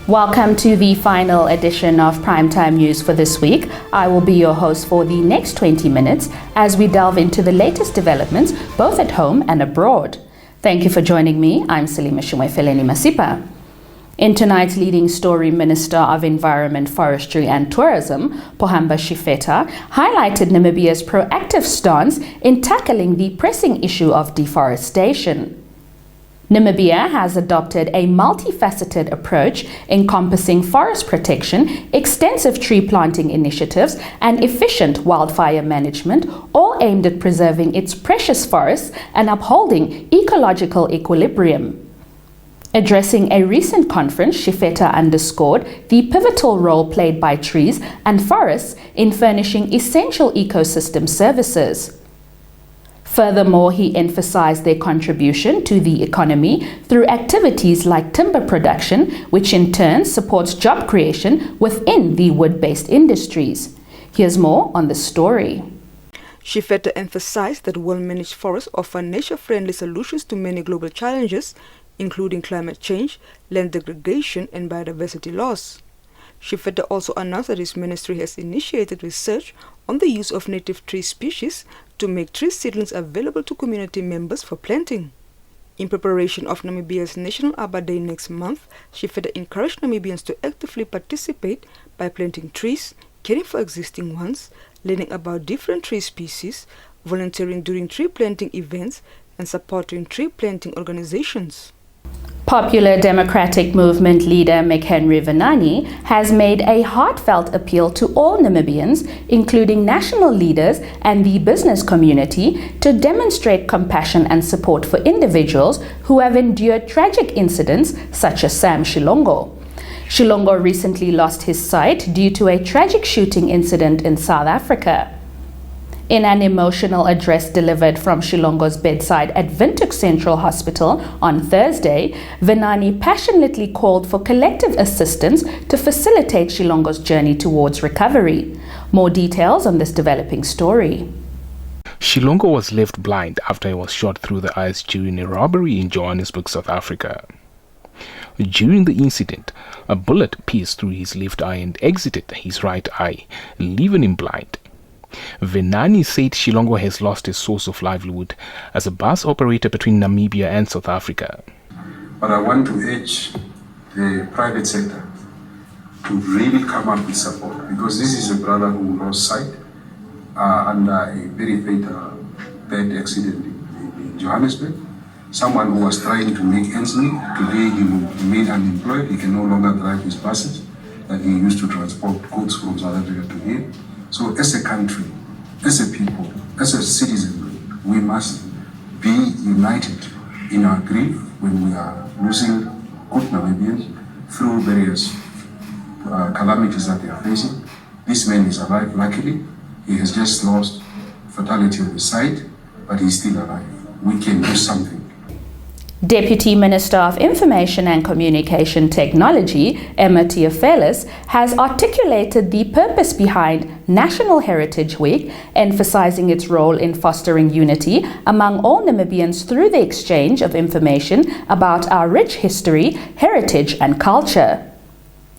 Welcome to the final edition of Primetime News for this week. I will be your host for the next 20 minutes as we delve into the latest developments both at home and abroad. Thank you for joining me. I'm Salima Shumwefeleni Masipa. In tonight's leading story, Minister of Environment, Forestry and Tourism, Pohamba Shifeta, highlighted Namibia's proactive stance in tackling the pressing issue of deforestation. Namibia has adopted a multifaceted approach encompassing forest protection, extensive tree planting initiatives, and efficient wildfire management, all aimed at preserving its precious forests and upholding ecological equilibrium. Addressing a recent conference, Shifeta underscored the pivotal role played by trees and forests in furnishing essential ecosystem services. Furthermore, he emphasized their contribution to the economy through activities like timber production, which in turn supports job creation within the wood-based industries. Here's more on the story. Shifeta emphasized that well-managed forests offer nature-friendly solutions to many global challenges, including climate change, land degradation, and biodiversity loss. Shifeta also announced that his ministry has initiated research on the use of native tree species to make tree seedlings available to community members for planting. In preparation of Namibia's National Arbor Day next month, Shifeta encouraged Namibians to actively participate by planting trees, caring for existing ones, learning about different tree species, volunteering during tree planting events, and supporting tree planting organizations. Popular Democratic Movement leader McHenry Venani has made a heartfelt appeal to all Namibians, including national leaders and the business community, to demonstrate compassion and support for individuals who have endured tragic incidents such as Sam Shilongo. Shilongo recently lost his sight due to a tragic shooting incident in South Africa. In an emotional address delivered from Shilongo's bedside at Windhoek Central Hospital on Thursday, Venani passionately called for collective assistance to facilitate Shilongo's journey towards recovery. More details on this developing story. Shilongo was left blind after he was shot through the eyes during a robbery in Johannesburg, South Africa. During the incident, a bullet pierced through his left eye and exited his right eye, leaving him blind. Venani said Shilongo has lost his source of livelihood as a bus operator between Namibia and South Africa. But I want to urge the private sector to really come up with support, because this is a brother who lost sight under a very fatal bad accident in Johannesburg. Someone who was trying to make ends meet. Today he remained unemployed. He can no longer drive his buses that he used to transport goods from South Africa to here. So as a country, as a people, as a citizen, we must be united in our grief when we are losing good Namibians through various calamities that they are facing. This man is alive, luckily. He has just lost fatality on his side, but he's still alive. We can do something. Deputy Minister of Information and Communication Technology, Emma Theophilis, has articulated the purpose behind National Heritage Week, emphasizing its role in fostering unity among all Namibians through the exchange of information about our rich history, heritage, and culture.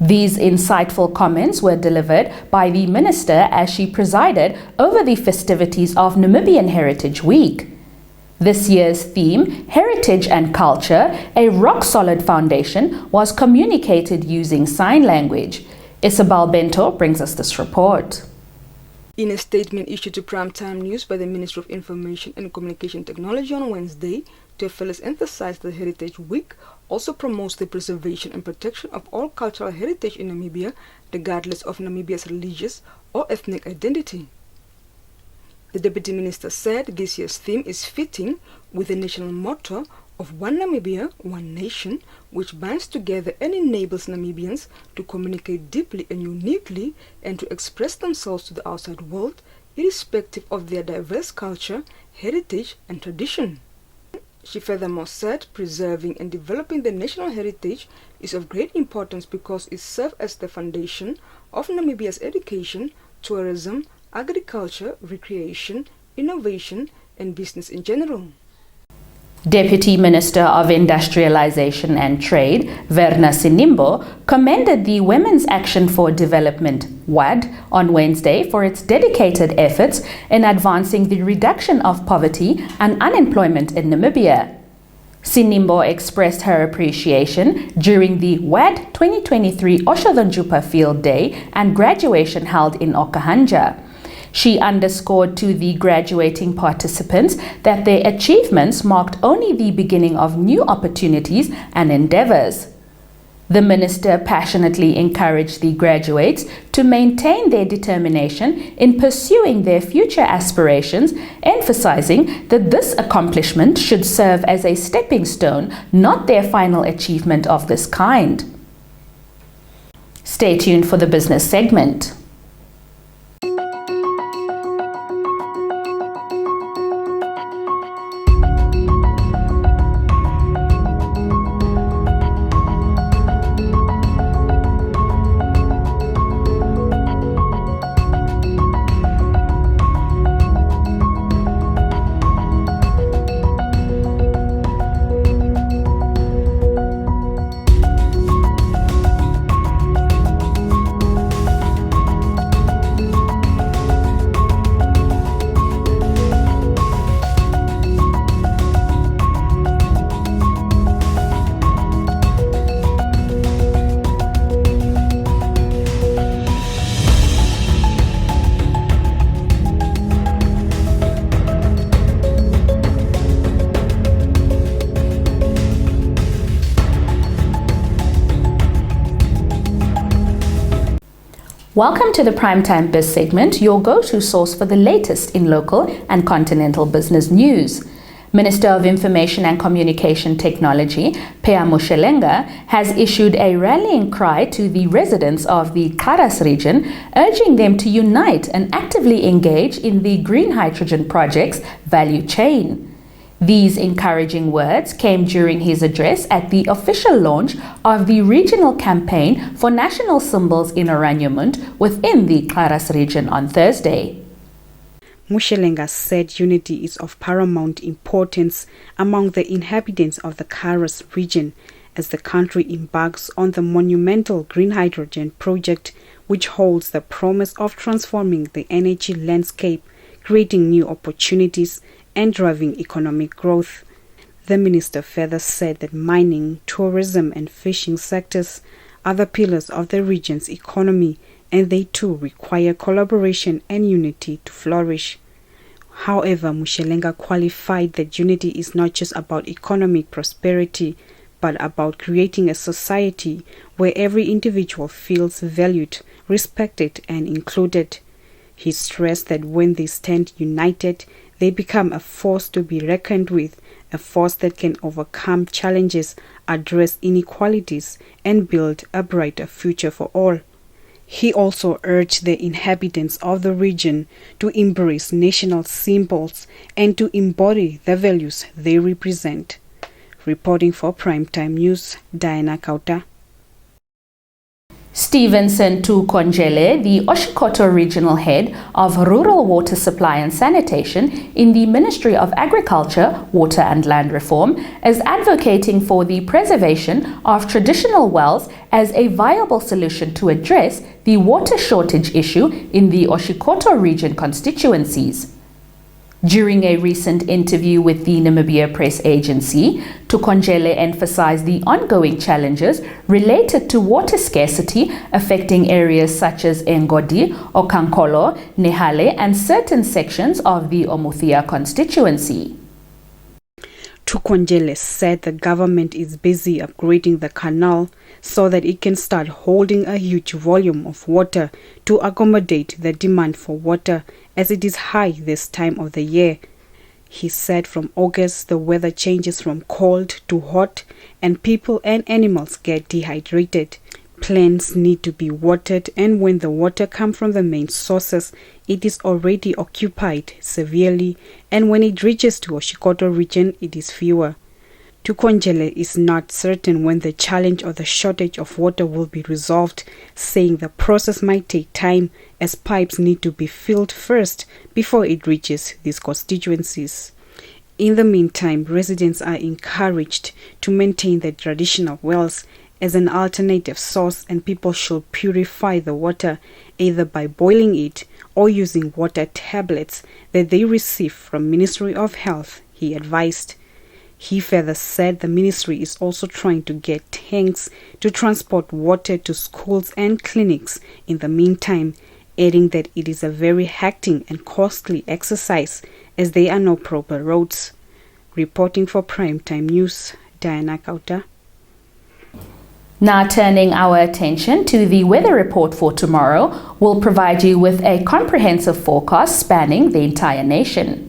These insightful comments were delivered by the minister as she presided over the festivities of Namibian Heritage Week. This year's theme, Heritage and Culture, a rock-solid foundation, was communicated using sign language. Isabel Bento brings us this report. In a statement issued to Primetime News by the Ministry of Information and Communication Technology on Wednesday, Theophilis emphasized that Heritage Week also promotes the preservation and protection of all cultural heritage in Namibia, regardless of Namibia's religious or ethnic identity. The Deputy Minister said this year's theme is fitting with the national motto of One Namibia, One Nation, which binds together and enables Namibians to communicate deeply and uniquely and to express themselves to the outside world, irrespective of their diverse culture, heritage, and tradition. She furthermore said preserving and developing the national heritage is of great importance because it serves as the foundation of Namibia's education, tourism, agriculture, recreation, innovation, and business in general. Deputy Minister of Industrialization and Trade, Verna Sinimbo, commended the Women's Action for Development, WAD, on Wednesday for its dedicated efforts in advancing the reduction of poverty and unemployment in Namibia. Sinimbo expressed her appreciation during the WAD 2023 Oshodonjupa Field Day and graduation held in Okahanja. She underscored to the graduating participants that their achievements marked only the beginning of new opportunities and endeavors. The minister passionately encouraged the graduates to maintain their determination in pursuing their future aspirations, emphasizing that this accomplishment should serve as a stepping stone, not their final achievement of this kind. Stay tuned for the business segment. Welcome to the Primetime Biz segment, your go-to source for the latest in local and continental business news. Minister of Information and Communication Technology, Pea Moshelenga, has issued a rallying cry to the residents of the Karas region, urging them to unite and actively engage in the green hydrogen project's value chain. These encouraging words came during his address at the official launch of the regional campaign for national symbols in Oranienburg within the Karas region on Thursday. Moshelenga said unity is of paramount importance among the inhabitants of the Karas region as the country embarks on the monumental green hydrogen project, which holds the promise of transforming the energy landscape, creating new opportunities and driving economic growth. The minister further said that mining, tourism and fishing sectors are the pillars of the region's economy, and they too require collaboration and unity to flourish. However, Moshelenga qualified that unity is not just about economic prosperity, but about creating a society where every individual feels valued, respected and included. He stressed that when they stand united, they become a force to be reckoned with, a force that can overcome challenges, address inequalities, and build a brighter future for all. He also urged the inhabitants of the region to embrace national symbols and to embody the values they represent. Reporting for Primetime News, Diana Kauta. Stevenson Tukonjele, the Oshikoto Regional Head of Rural Water Supply and Sanitation in the Ministry of Agriculture, Water and Land Reform, is advocating for the preservation of traditional wells as a viable solution to address the water shortage issue in the Oshikoto region constituencies. During a recent interview with the Namibia Press Agency, Tukonjele emphasized the ongoing challenges related to water scarcity affecting areas such as Engodi, Okankolo, Nehale, and certain sections of the Omuthia constituency. Tukonjele said the government is busy upgrading the canal so that it can start holding a huge volume of water to accommodate the demand for water as it is high this time of the year. He said from August the weather changes from cold to hot and people and animals get dehydrated. Plants need to be watered, and when the water comes from the main sources, it is already occupied severely, and when it reaches to Oshikoto region, it is fewer. Tukonjele is not certain when the challenge of the shortage of water will be resolved, saying the process might take time as pipes need to be filled first before it reaches these constituencies. In the meantime, residents are encouraged to maintain the traditional wells as an alternative source, and people should purify the water either by boiling it or using water tablets that they receive from Ministry of Health, he advised. He further said the ministry is also trying to get tanks to transport water to schools and clinics in the meantime, adding that it is a very hectic and costly exercise as there are no proper roads. Reporting for Primetime News, Diana Kauta. Now turning our attention to the weather report for tomorrow, we'll provide you with a comprehensive forecast spanning the entire nation.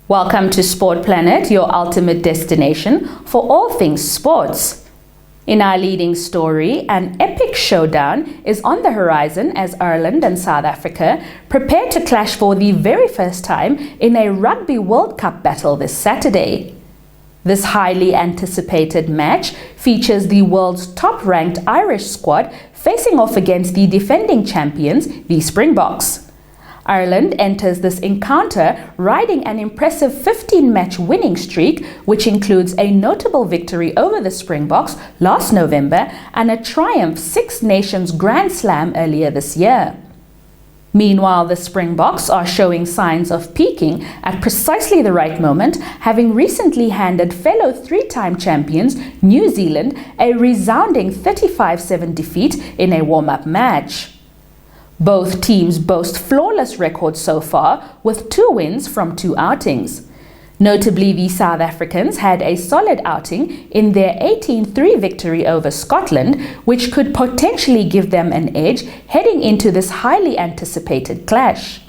Welcome to Sport Planet, your ultimate destination for all things sports. In our leading story, an epic showdown is on the horizon as Ireland and South Africa prepare to clash for the very first time in a Rugby World Cup battle this Saturday. This highly anticipated match features the world's top-ranked Irish squad facing off against the defending champions, the Springboks. Ireland enters this encounter riding an impressive 15-match winning streak, which includes a notable victory over the Springboks last November and a triumph Six Nations Grand Slam earlier this year. Meanwhile, the Springboks are showing signs of peaking at precisely the right moment, having recently handed fellow three-time champions New Zealand a resounding 35-7 defeat in a warm-up match. Both teams boast flawless records so far, with 2 wins from 2 outings. Notably, the South Africans had a solid outing in their 18-3 victory over Scotland, which could potentially give them an edge heading into this highly anticipated clash.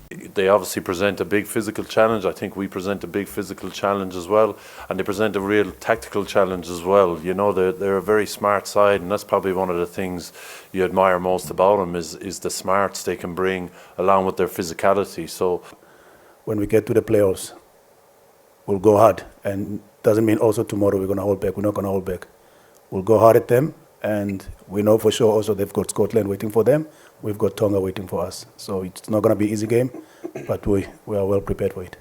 They obviously present a big physical challenge. I think we present a big physical challenge as well, and they present a real tactical challenge as well. You know, they're a very smart side, and that's probably one of the things you admire most about them is the smarts they can bring along with their physicality. So when we get to the playoffs, we'll go hard, and doesn't mean also tomorrow we're going to hold back. We're not going to hold back. We'll go hard at them, and we know for sure also they've got Scotland waiting for them. We've got Tonga waiting for us. So it's not going to be an easy game, but we are well prepared for it.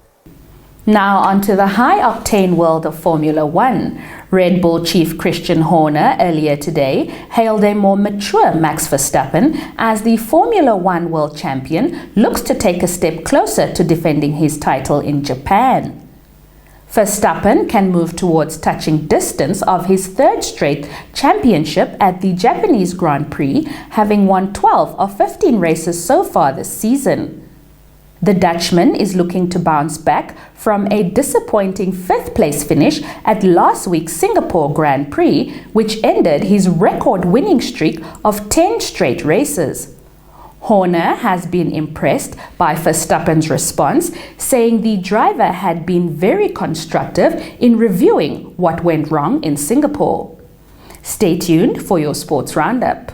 Now onto the high-octane world of Formula One. Red Bull chief Christian Horner earlier today hailed a more mature Max Verstappen as the Formula One world champion looks to take a step closer to defending his title in Japan. Verstappen can move towards touching distance of his third straight championship at the Japanese Grand Prix, having won 12 of 15 races so far this season. The Dutchman is looking to bounce back from a disappointing fifth-place finish at last week's Singapore Grand Prix, which ended his record winning streak of 10 straight races. Horner has been impressed by Verstappen's response, saying the driver had been very constructive in reviewing what went wrong in Singapore. Stay tuned for your sports roundup.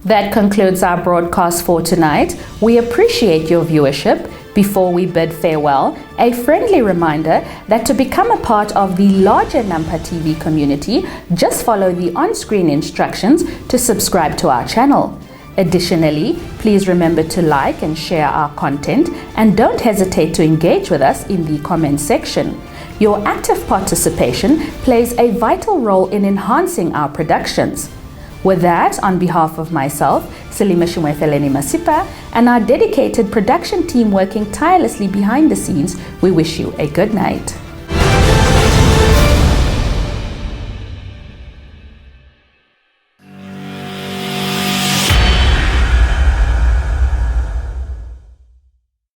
That concludes our broadcast for tonight. We appreciate your viewership. Before we bid farewell, a friendly reminder that to become a part of the larger Nampa TV community, just follow the on-screen instructions to subscribe to our channel. Additionally, please remember to like and share our content, and don't hesitate to engage with us in the comment section. Your active participation plays a vital role in enhancing our productions. With that, on behalf of myself, Selima Shumwefeleni Masipa, and our dedicated production team working tirelessly behind the scenes, we wish you a good night.